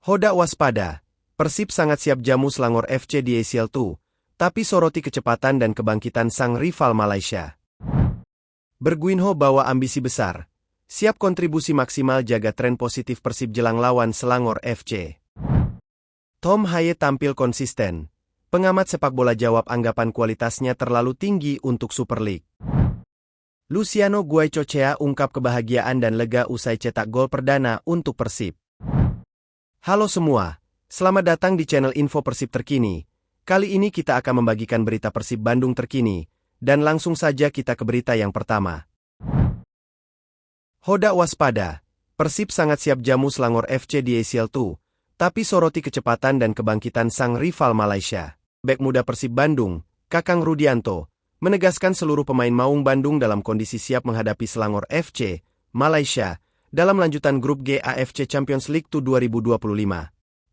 Hoda waspada, Persib sangat siap jamu Selangor FC di ACL 2, tapi soroti kecepatan dan kebangkitan sang rival Malaysia. Berguinho bawa ambisi besar, siap kontribusi maksimal jaga tren positif Persib jelang lawan Selangor FC. Tom Haye tampil konsisten, pengamat sepak bola jawab anggapan kualitasnya terlalu tinggi untuk Super League. Luciano Guaicochea ungkap kebahagiaan dan lega usai cetak gol perdana untuk Persib. Halo semua, selamat datang di channel Info Persib terkini. Kali ini kita akan membagikan berita Persib Bandung terkini, dan langsung saja kita ke berita yang pertama. Hoda waspada, Persib sangat siap jamu Selangor FC di ACL 2, tapi soroti kecepatan dan kebangkitan sang rival Malaysia. Bek muda Persib Bandung, Kakang Rudianto, menegaskan seluruh pemain Maung Bandung dalam kondisi siap menghadapi Selangor FC, Malaysia, dalam lanjutan grup G AFC Champions League 2 2025.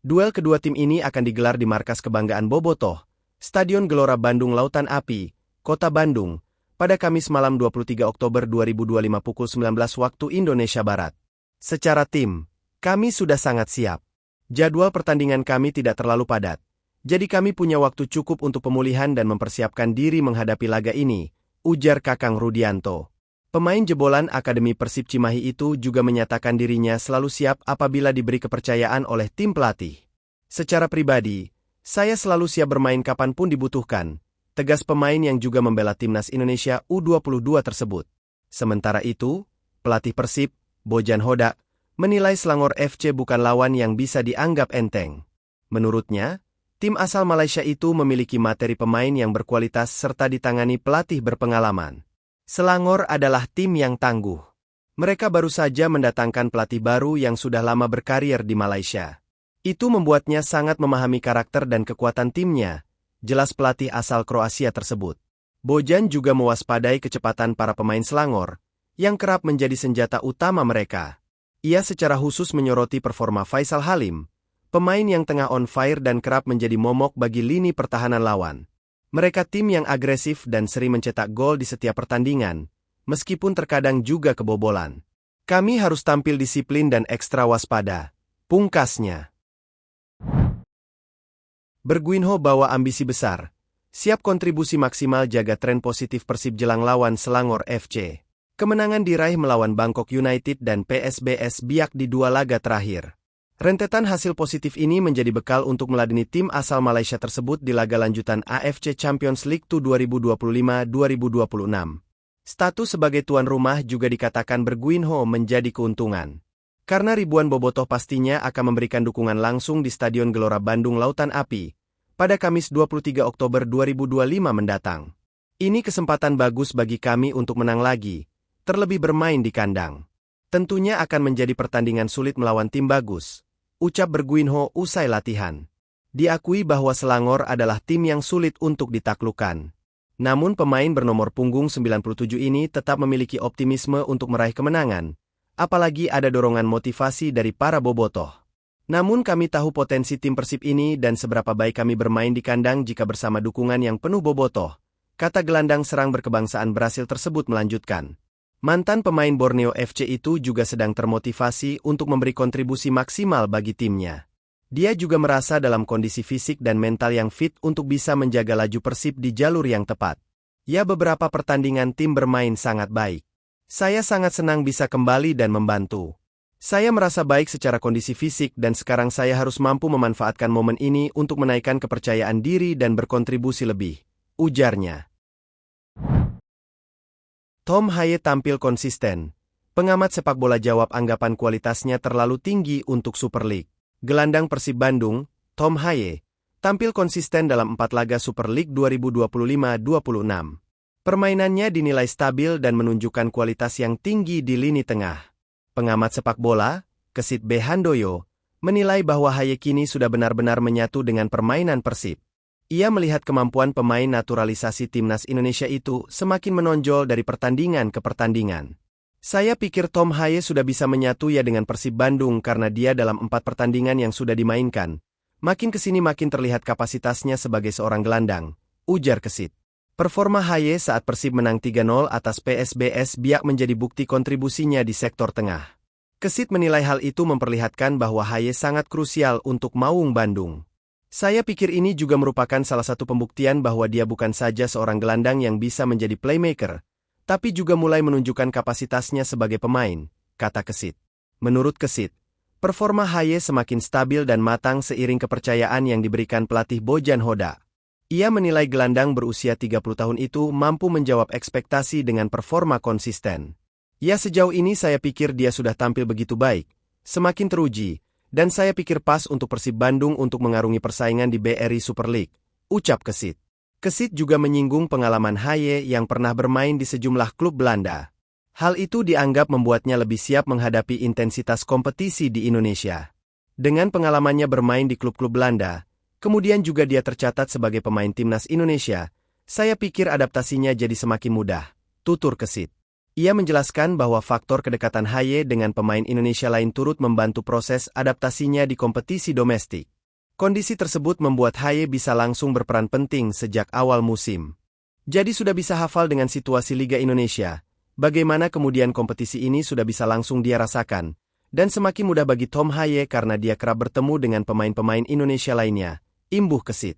Duel kedua tim ini akan digelar di markas kebanggaan Bobotoh, Stadion Gelora Bandung Lautan Api, Kota Bandung, pada Kamis malam 23 Oktober 2025 pukul 19 waktu Indonesia Barat. Secara tim, kami sudah sangat siap. Jadwal pertandingan kami tidak terlalu padat, jadi kami punya waktu cukup untuk pemulihan dan mempersiapkan diri menghadapi laga ini, ujar Kakang Rudianto. Pemain jebolan Akademi Persib Cimahi itu juga menyatakan dirinya selalu siap apabila diberi kepercayaan oleh tim pelatih. Secara pribadi, saya selalu siap bermain kapanpun dibutuhkan, tegas pemain yang juga membela timnas Indonesia U22 tersebut. Sementara itu, pelatih Persib, Bojan Hodak, menilai Selangor FC bukan lawan yang bisa dianggap enteng. Menurutnya, tim asal Malaysia itu memiliki materi pemain yang berkualitas serta ditangani pelatih berpengalaman. Selangor adalah tim yang tangguh. Mereka baru saja mendatangkan pelatih baru yang sudah lama berkarir di Malaysia. Itu membuatnya sangat memahami karakter dan kekuatan timnya, jelas pelatih asal Kroasia tersebut. Bojan juga mewaspadai kecepatan para pemain Selangor, yang kerap menjadi senjata utama mereka. Ia secara khusus menyoroti performa Faisal Halim, pemain yang tengah on fire dan kerap menjadi momok bagi lini pertahanan lawan. Mereka tim yang agresif dan sering mencetak gol di setiap pertandingan, meskipun terkadang juga kebobolan. Kami harus tampil disiplin dan ekstra waspada, pungkasnya. Berguinho bawa ambisi besar, siap kontribusi maksimal jaga tren positif Persib jelang lawan Selangor FC. Kemenangan diraih melawan Bangkok United dan PSBS Biak di dua laga terakhir. Rentetan hasil positif ini menjadi bekal untuk meladeni tim asal Malaysia tersebut di laga lanjutan AFC Champions League 2 2025-2026. Status sebagai tuan rumah juga dikatakan Berguinho menjadi keuntungan. Karena ribuan bobotoh pastinya akan memberikan dukungan langsung di Stadion Gelora Bandung Lautan Api pada Kamis 23 Oktober 2025 mendatang. Ini kesempatan bagus bagi kami untuk menang lagi, terlebih bermain di kandang. Tentunya akan menjadi pertandingan sulit melawan tim bagus, ucap Berguinho usai latihan. Diakui bahwa Selangor adalah tim yang sulit untuk ditaklukkan. Namun pemain bernomor punggung 97 ini tetap memiliki optimisme untuk meraih kemenangan, apalagi ada dorongan motivasi dari para bobotoh. Namun kami tahu potensi tim Persib ini dan seberapa baik kami bermain di kandang jika bersama dukungan yang penuh bobotoh, kata gelandang serang berkebangsaan Brasil tersebut melanjutkan. Mantan pemain Borneo FC itu juga sedang termotivasi untuk memberi kontribusi maksimal bagi timnya. Dia juga merasa dalam kondisi fisik dan mental yang fit untuk bisa menjaga laju Persib di jalur yang tepat. Ya, beberapa pertandingan tim bermain sangat baik. Saya sangat senang bisa kembali dan membantu. Saya merasa baik secara kondisi fisik dan sekarang saya harus mampu memanfaatkan momen ini untuk menaikkan kepercayaan diri dan berkontribusi lebih, ujarnya. Tom Haye tampil konsisten. Pengamat sepak bola jawab anggapan kualitasnya terlalu tinggi untuk Super League. Gelandang Persib Bandung, Tom Haye, tampil konsisten dalam 4 laga Super League 2025-26. Permainannya dinilai stabil dan menunjukkan kualitas yang tinggi di lini tengah. Pengamat sepak bola, Kesit B. Handoyo, menilai bahwa Haye kini sudah benar-benar menyatu dengan permainan Persib. Ia melihat kemampuan pemain naturalisasi timnas Indonesia itu semakin menonjol dari pertandingan ke pertandingan. Saya pikir Tom Haye sudah bisa menyatu ya dengan Persib Bandung karena dia dalam 4 pertandingan yang sudah dimainkan. Makin kesini makin terlihat kapasitasnya sebagai seorang gelandang, ujar Kesit. Performa Haye saat Persib menang 3-0 atas PSBS Biak menjadi bukti kontribusinya di sektor tengah. Kesit menilai hal itu memperlihatkan bahwa Haye sangat krusial untuk Maung Bandung. Saya pikir ini juga merupakan salah satu pembuktian bahwa dia bukan saja seorang gelandang yang bisa menjadi playmaker, tapi juga mulai menunjukkan kapasitasnya sebagai pemain, kata Kesit. Menurut Kesit, performa Haye semakin stabil dan matang seiring kepercayaan yang diberikan pelatih Bojan Hoda. Ia menilai gelandang berusia 30 tahun itu mampu menjawab ekspektasi dengan performa konsisten. Ya, sejauh ini saya pikir dia sudah tampil begitu baik, semakin teruji, dan saya pikir pas untuk Persib Bandung untuk mengarungi persaingan di BRI Super League, ucap Kesit. Kesit juga menyinggung pengalaman Haye yang pernah bermain di sejumlah klub Belanda. Hal itu dianggap membuatnya lebih siap menghadapi intensitas kompetisi di Indonesia. Dengan pengalamannya bermain di klub-klub Belanda, kemudian juga dia tercatat sebagai pemain timnas Indonesia, saya pikir adaptasinya jadi semakin mudah, tutur Kesit. Ia menjelaskan bahwa faktor kedekatan Haye dengan pemain Indonesia lain turut membantu proses adaptasinya di kompetisi domestik. Kondisi tersebut membuat Haye bisa langsung berperan penting sejak awal musim. Jadi sudah bisa hafal dengan situasi Liga Indonesia, bagaimana kemudian kompetisi ini sudah bisa langsung dia rasakan, dan semakin mudah bagi Tom Haye karena dia kerap bertemu dengan pemain-pemain Indonesia lainnya, imbuh Kesit.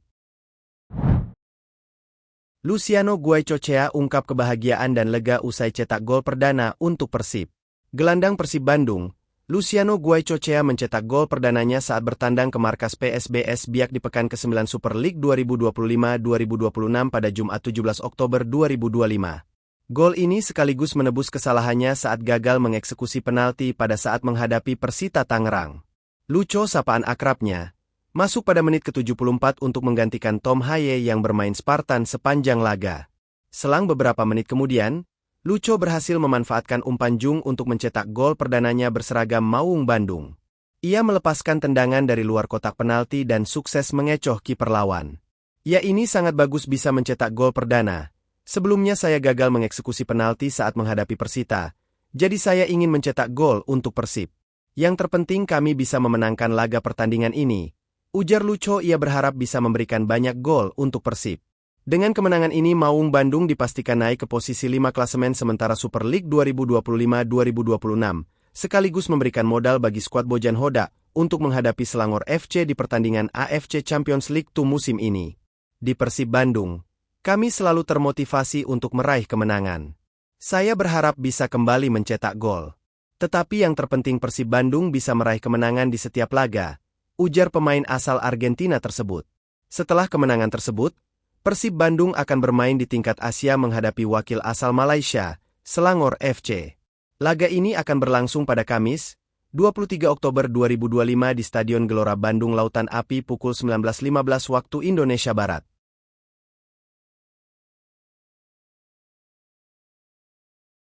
Luciano Guaicochea ungkap kebahagiaan dan lega usai cetak gol perdana untuk Persib. Gelandang Persib Bandung, Luciano Guaicochea mencetak gol perdananya saat bertandang ke markas PSBS Biak di pekan ke-9 Super League 2025-2026 pada Jumat 17 Oktober 2025. Gol ini sekaligus menebus kesalahannya saat gagal mengeksekusi penalti pada saat menghadapi Persita Tangerang. Lucho, sapaan akrabnya, masuk pada menit ke-74 untuk menggantikan Tom Haye yang bermain Spartan sepanjang laga. Selang beberapa menit kemudian, Lucho berhasil memanfaatkan umpan Jung untuk mencetak gol perdananya berseragam Maung Bandung. Ia melepaskan tendangan dari luar kotak penalti dan sukses mengecoh kiper lawan. Ya, ini sangat bagus bisa mencetak gol perdana. Sebelumnya saya gagal mengeksekusi penalti saat menghadapi Persita, jadi saya ingin mencetak gol untuk Persib. Yang terpenting kami bisa memenangkan laga pertandingan ini. Ujar Lucho. Ia berharap bisa memberikan banyak gol untuk Persib. Dengan kemenangan ini Maung Bandung dipastikan naik ke posisi 5 klasemen sementara Super League 2025-2026, sekaligus memberikan modal bagi skuad Bojan Hoda untuk menghadapi Selangor FC di pertandingan AFC Champions League 2 musim ini. Di Persib Bandung, kami selalu termotivasi untuk meraih kemenangan. Saya berharap bisa kembali mencetak gol. Tetapi yang terpenting Persib Bandung bisa meraih kemenangan di setiap laga, ujar pemain asal Argentina tersebut. Setelah kemenangan tersebut, Persib Bandung akan bermain di tingkat Asia menghadapi wakil asal Malaysia, Selangor FC. Laga ini akan berlangsung pada Kamis, 23 Oktober 2025 di Stadion Gelora Bandung Lautan Api pukul 19.15 waktu Indonesia Barat.